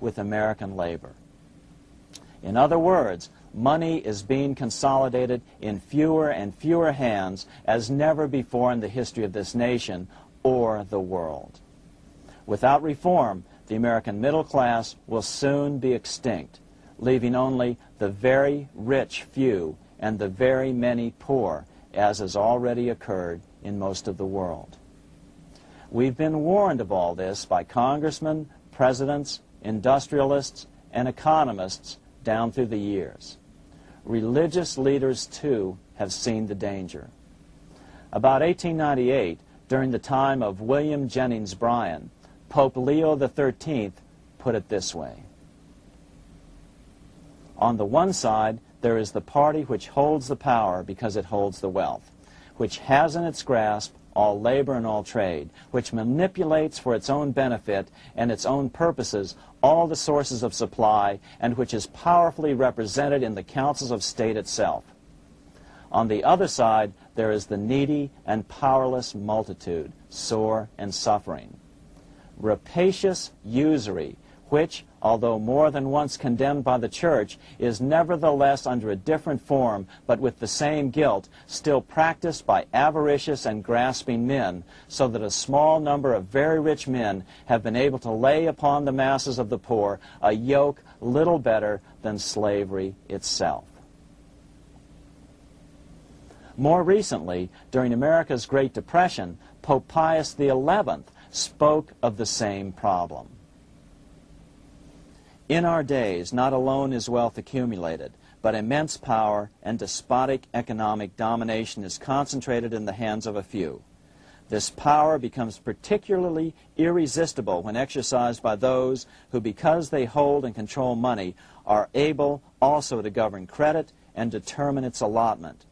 with American labor. In other words, money is being consolidated in fewer and fewer hands as never before in the history of this nation or the world. Without reform, the American middle class will soon be extinct, leaving only the very rich few and the very many poor, as has already occurred in most of the world. We've been warned of all this by congressmen, presidents, industrialists, and economists down through the years. Religious leaders, too, have seen the danger. About 1898, during the time of William Jennings Bryan, Pope Leo XIII put it this way: on the one side, there is the party which holds the power because it holds the wealth, which has in its grasp all labor and all trade, which manipulates for its own benefit and its own purposes all the sources of supply, and which is powerfully represented in the councils of state itself. On the other side, there is the needy and powerless multitude, sore and suffering. Rapacious usury, which, although more than once condemned by the Church, is nevertheless under a different form, but with the same guilt, still practiced by avaricious and grasping men, so that a small number of very rich men have been able to lay upon the masses of the poor a yoke little better than slavery itself. More recently, during America's Great Depression, Pope Pius XI spoke of the same problem. In our days, not alone is wealth accumulated, but immense power and despotic economic domination is concentrated in the hands of a few. This power becomes particularly irresistible when exercised by those who, because they hold and control money, are able also to govern credit and determine its allotment.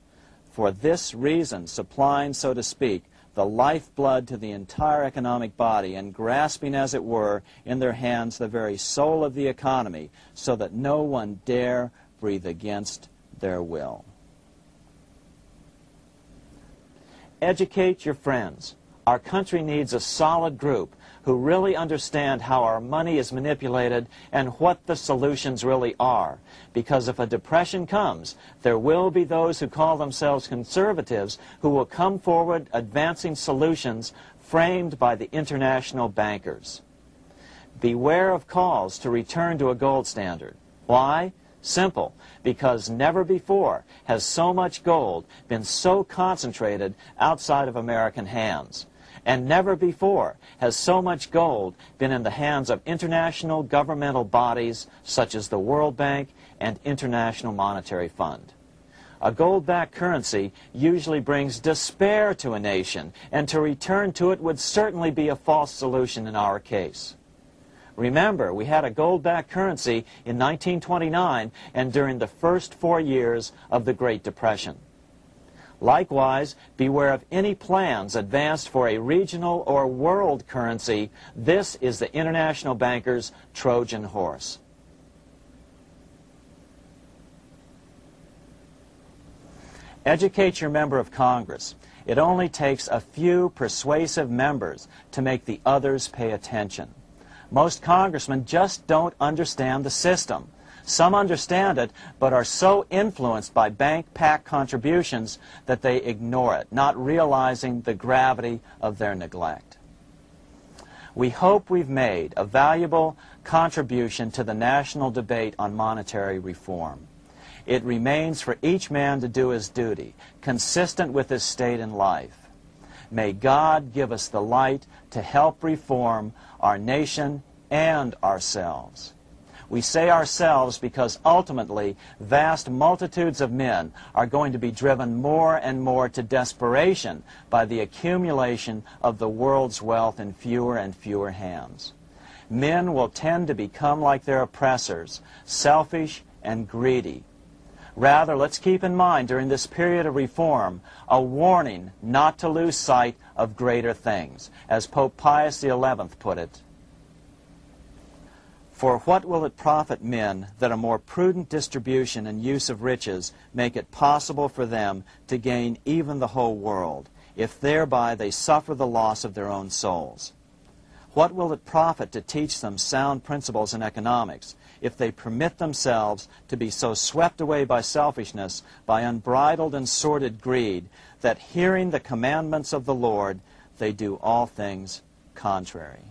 For this reason, supplying, so to speak, the lifeblood to the entire economic body, and grasping, as it were, in their hands the very soul of the economy, so that no one dare breathe against their will. Educate your friends. Our country needs a solid group who really understand how our money is manipulated and what the solutions really are. Because if a depression comes, there will be those who call themselves conservatives who will come forward advancing solutions framed by the international bankers. Beware of calls to return to a gold standard. Why? Simple. Because never before has so much gold been so concentrated outside of American hands. And never before has so much gold been in the hands of international governmental bodies such as the World Bank and International Monetary Fund. A gold-backed currency usually brings despair to a nation, and to return to it would certainly be a false solution in our case. Remember, we had a gold-backed currency in 1929 and during the first 4 years of the Great Depression. Likewise, beware of any plans advanced for a regional or world currency. This is the international bankers' Trojan horse. Educate your member of Congress. It only takes a few persuasive members to make the others pay attention. Most congressmen just don't understand the system. Some understand it, but are so influenced by bank-packed contributions that they ignore it, not realizing the gravity of their neglect. We hope we've made a valuable contribution to the national debate on monetary reform. It remains for each man to do his duty, consistent with his state in life. May God give us the light to help reform our nation and ourselves. We say ourselves because ultimately vast multitudes of men are going to be driven more and more to desperation by the accumulation of the world's wealth in fewer and fewer hands. Men will tend to become like their oppressors, selfish and greedy. Rather, let's keep in mind during this period of reform a warning not to lose sight of greater things, as Pope Pius XI put it. For what will it profit men that a more prudent distribution and use of riches make it possible for them to gain even the whole world, if thereby they suffer the loss of their own souls? What will it profit to teach them sound principles in economics if they permit themselves to be so swept away by selfishness, by unbridled and sordid greed, that hearing the commandments of the Lord, they do all things contrary?